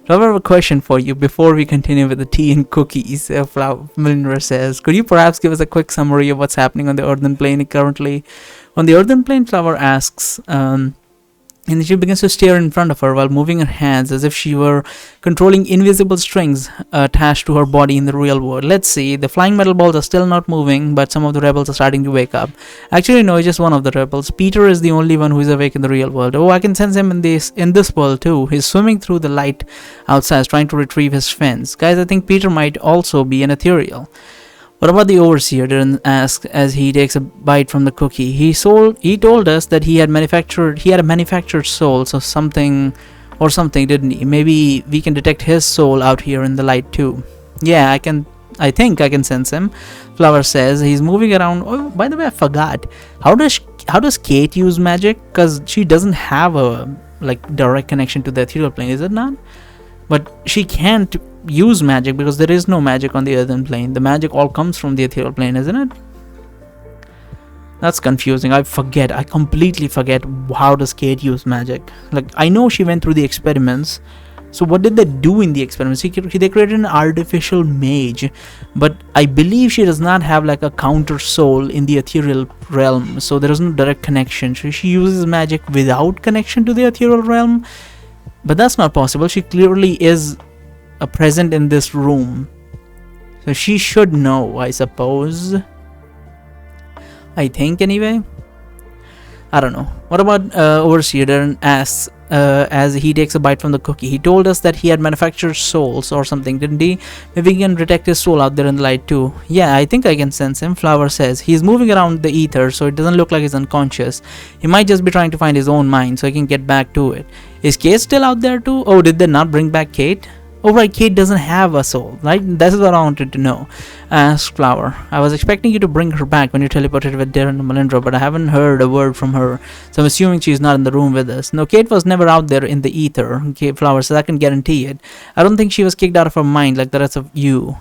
So I have a question for you before we continue with the tea and cookies. Melinda says, could you perhaps give us a quick summary of what's happening on the earthen plane currently? On the earthen plane, Flower asks, and she begins to stare in front of her while moving her hands as if she were controlling invisible strings attached to her body in the real world. Let's see, the flying metal balls are still not moving, but some of the rebels are starting to wake up. Actually, no, it's just one of the rebels. Peter is the only one who is awake in the real world. Oh, I can sense him in this world too. He's swimming through the light outside, trying to retrieve his fins. Guys, I think Peter might also be an ethereal. What about the overseer? Darren asks as he takes a bite from the cookie. He told us that he had a manufactured soul, so something, didn't he? Maybe we can detect his soul out here in the light too. Yeah, I think I can sense him. Flower says he's moving around. Oh, by the way, I forgot. How does Kate use magic? Because she doesn't have a direct connection to the ethereal plane, is it not? But she can't use magic because there is no magic on the earthen plane. The magic all comes from the ethereal plane, isn't it? That's confusing. I completely forget how does Kate use magic. I know she went through the experiments. So what did they do in the experiments? They created an artificial mage, but I believe she does not have a counter soul in the ethereal realm, so there is no direct connection. So she uses magic without connection to the ethereal realm. But that's not possible. She clearly is present in this room. So she should know, I suppose. I think, anyway. I don't know. What about Overseer? Darren asks as he takes a bite from the cookie. He told us that he had manufactured souls or something, didn't he? Maybe we can detect his soul out there in the light too. Yeah, I think I can sense him. Flower says he's moving around the ether, so it doesn't look like he's unconscious. He might just be trying to find his own mind so he can get back to it. Is Kate still out there too? Oh, did they not bring back Kate? Oh right, Kate doesn't have a soul, right? That's what I wanted to know. Asked Flower. I was expecting you to bring her back when you teleported with Darren and Melindra, but I haven't heard a word from her, so I'm assuming she's not in the room with us. No, Kate was never out there in the ether. Okay, Flower says I can guarantee it. I don't think she was kicked out of her mind like the rest of you.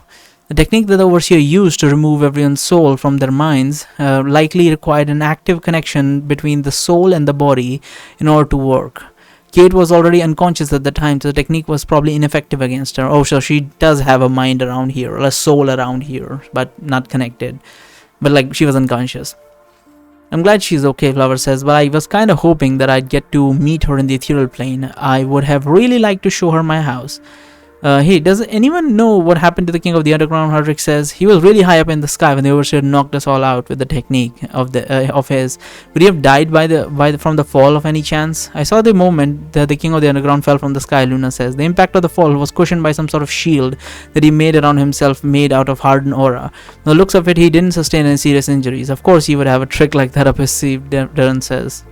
The technique that the Overseer used to remove everyone's soul from their minds likely required an active connection between the soul and the body in order to work. Kate was already unconscious at the time, so the technique was probably ineffective against her. Oh, so she does have a mind around here, or a soul around here, but not connected. But she was unconscious. I'm glad she's okay, Flower says, but I was kind of hoping that I'd get to meet her in the ethereal plane. I would have really liked to show her my house. Hey, does anyone know what happened to the King of the Underground? Hardrick says he was really high up in the sky when the Overseer knocked us all out with the technique of his. Would he have died from the fall of any chance? I saw the moment that the King of the Underground fell from the sky, Luna says. The impact of the fall was cushioned by some sort of shield that he made around himself, made out of hardened aura. The looks of it, he didn't sustain any serious injuries. Of course, he would have a trick like that up his sleeve, Darren says.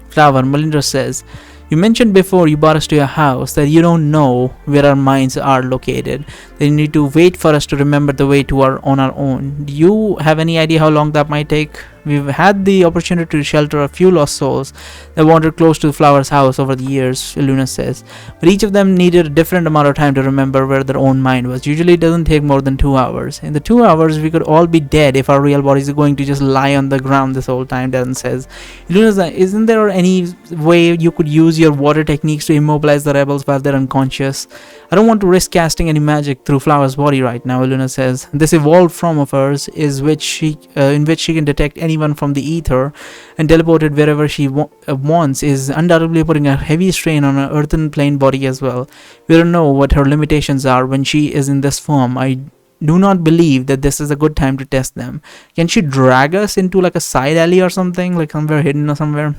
Flower, Melindra says. You mentioned before you brought us to your house that you don't know where our minds are located. That you need to wait for us to remember the way to on our own. Do you have any idea how long that might take? We've had the opportunity to shelter a few lost souls that wandered close to Flower's house over the years, Luna says. But each of them needed a different amount of time to remember where their own mind was. Usually it doesn't take more than 2 hours. In the 2 hours, we could all be dead if our real bodies are going to just lie on the ground this whole time, Darren says. Luna says, isn't there any way you could use your water techniques to immobilize the rebels while they're unconscious? I don't want to risk casting any magic through Flower's body right now, Luna says. This evolved form of hers is in which she can detect anyone from the ether and teleport it wherever she wants is undoubtedly putting a heavy strain on her earthen plane body as well. We don't know what her limitations are when she is in this form. I do not believe that this is a good time to test them. Can she drag us into a side alley or something, somewhere hidden or somewhere?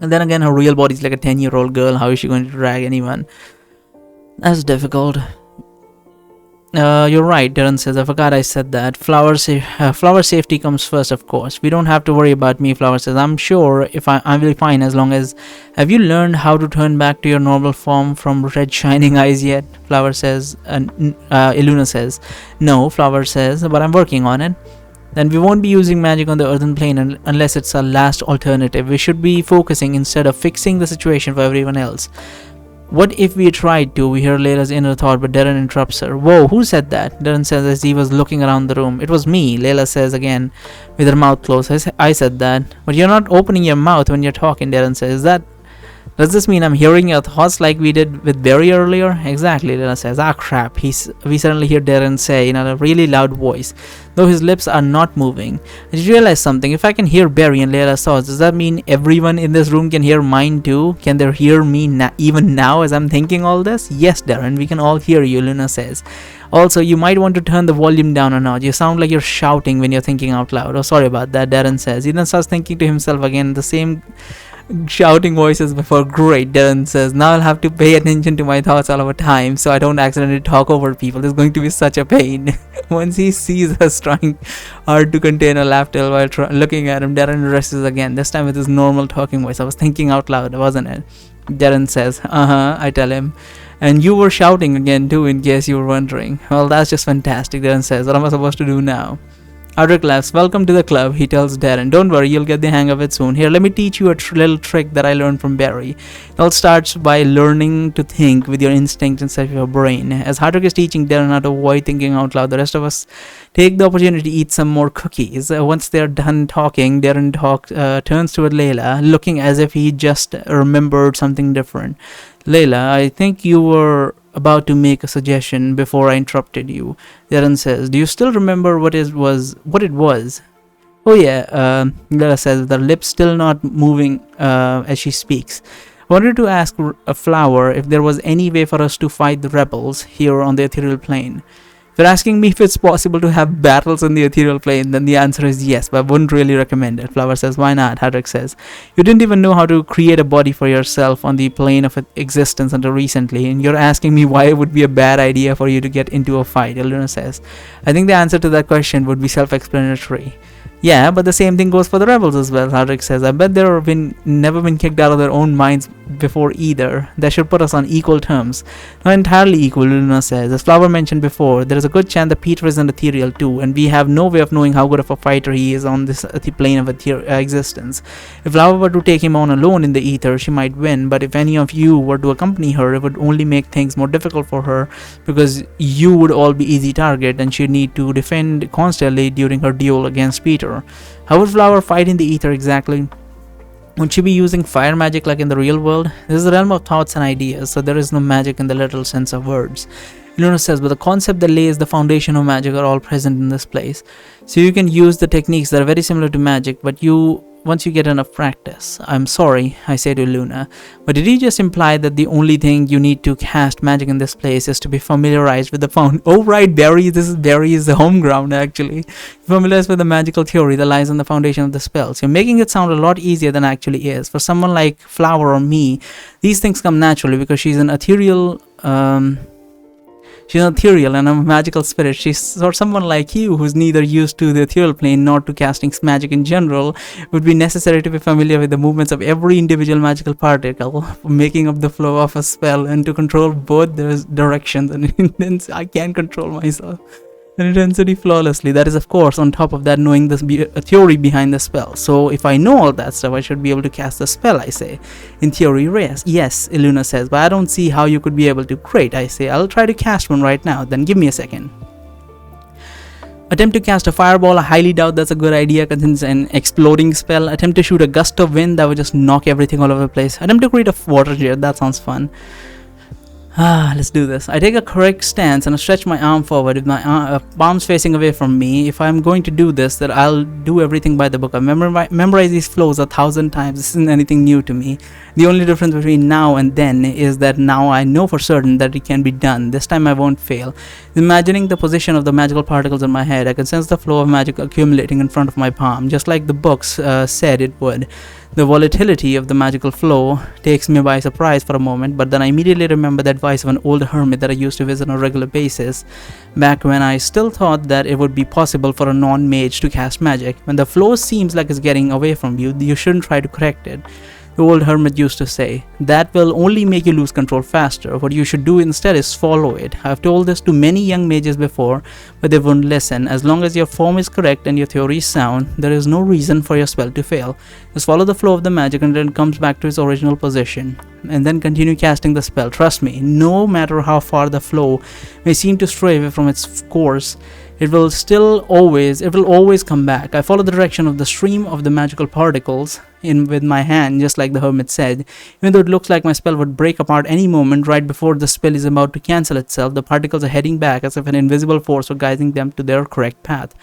And then again, her real body is like a 10-year-old girl. How is she going to drag anyone? That's difficult. You're right, Darren says. I forgot I said that. Flower safety comes first, of course. We don't have to worry about me, Flower says. I'm sure I will be fine as long as... Have you learned how to turn back to your normal form from red shining eyes yet? Flower says. Luna says. No, Flower says, but I'm working on it. Then we won't be using magic on the earthen plane unless it's our last alternative. We should be focusing instead of fixing the situation for everyone else. What if we tried to? We hear Layla's inner thought, but Darren interrupts her. Whoa, who said that? Darren says as he was looking around the room. It was me, Layla says again, with her mouth closed. I said that. But you're not opening your mouth when you're talking, Darren says. That Does this mean I'm hearing your thoughts like we did with Barry earlier? Exactly, Luna says. Ah, crap. We suddenly hear Darren say in a really loud voice, though his lips are not moving. I just realized something. If I can hear Barry and Layla's thoughts, does that mean everyone in this room can hear mine too? Can they hear me even now as I'm thinking all this? Yes, Darren, we can all hear you, Luna says. Also, you might want to turn the volume down a notch. You sound like you're shouting when you're thinking out loud. Oh, sorry about that, Darren says. He then starts thinking to himself again, the same shouting voices before. Great, Darren says. Now I'll have to pay attention to my thoughts all over time so I don't accidentally talk over people. It's going to be such a pain. Once he sees us trying hard to contain a laughter while looking at him, Darren rushes again, this time with his normal talking voice. I was thinking out loud, wasn't it? Darren says. I tell him. And you were shouting again too, in case you were wondering. Well, that's just fantastic, Darren says. What am I supposed to do now? Adric laughs. Welcome to the club, he tells Darren. Don't worry, you'll get the hang of it soon. Here, let me teach you a little trick that I learned from Barry. It all starts by learning to think with your instinct instead of your brain. As Adric is teaching Darren how to avoid thinking out loud, the rest of us take the opportunity to eat some more cookies. Once they're done talking, Darren turns toward Layla, looking as if he just remembered something different. Layla, I think you were about to make a suggestion before I interrupted you. Darren says, do you still remember what it was? Oh yeah, Layla says, with her lips still not moving as she speaks. I wanted to ask a flower if there was any way for us to fight the rebels here on the ethereal plane. If you're asking me if it's possible to have battles in the ethereal plane, then the answer is yes, but I wouldn't really recommend it. Flower says, why not? Hadrick says, you didn't even know how to create a body for yourself on the plane of existence until recently, and you're asking me why it would be a bad idea for you to get into a fight, Elena says. I think the answer to that question would be self-explanatory. Yeah, but the same thing goes for the rebels as well, Hadrick says. I bet they've never been kicked out of their own minds before either. That should put us on equal terms. Not entirely equal, Luna says. As Flower mentioned before, there is a good chance that Peter is an ethereal too, and we have no way of knowing how good of a fighter he is on this plane of existence. If Flower were to take him on alone in the ether, she might win, but if any of you were to accompany her, it would only make things more difficult for her, because you would all be easy target, and she'd need to defend constantly during her duel against Peter. How would Flower fight in the ether exactly? Would she be using fire magic like in the real world? This is the realm of thoughts and ideas, so there is no magic in the literal sense of words. Luna says, but the concept that lays the foundation of magic are all present in this place. So you can use the techniques that are very similar to magic, but once you get enough practice. I'm sorry, I say to Luna, but did he just imply that the only thing you need to cast magic in this place is to be familiarized with the Oh right, Barry is the home ground actually. Familiarized with the magical theory that lies on the foundation of the spells. You're making it sound a lot easier than it actually is. For someone like Flower or me, these things come naturally because she's an ethereal and I'm a magical spirit. She's or someone like you who's neither used to the ethereal plane nor to casting magic in general. It would be necessary to be familiar with the movements of every individual magical particle, making up the flow of a spell, and to control both their directions and I can't control myself. And intensity flawlessly. That is, of course, on top of that, knowing the theory behind the spell. So if I know all that stuff, I should be able to cast the spell, I say. In theory, yes, Iluna says, but I don't see how you could be able to. Great, I say. I'll try to cast one right now. Then give me a second. Attempt to cast a fireball. I highly doubt that's a good idea because it's an exploding spell. Attempt to shoot a gust of wind that would just knock everything all over the place. Attempt to create a water jet. That sounds fun. Let's do this. I take a correct stance and I stretch my arm forward with my palms facing away from me. If I'm going to do this, then I'll do everything by the book. I've memorized these flows 1,000 times. This isn't anything new to me. The only difference between now and then is that now I know for certain that it can be done. This time I won't fail. Imagining the position of the magical particles in my head, I can sense the flow of magic accumulating in front of my palm, just like the books said it would. The volatility of the magical flow takes me by surprise for a moment, but then I immediately remember the advice of an old hermit that I used to visit on a regular basis, back when I still thought that it would be possible for a non-mage to cast magic. When the flow seems like it's getting away from you, you shouldn't try to correct it. The old hermit used to say, that will only make you lose control faster. What you should do instead is follow it. I've told this to many young mages before, but they wouldn't listen. As long as your form is correct and your theory is sound, there is no reason for your spell to fail. Just follow the flow of the magic until it comes back to its original position, and then continue casting the spell. Trust me, no matter how far the flow may seem to stray away from its course, it will always come back. I follow the direction of the stream of the magical particles in with my hand, just like the hermit said. Even though it looks like my spell would break apart any moment right before the spell is about to cancel itself, the particles are heading back as if an invisible force were guiding them to their correct path.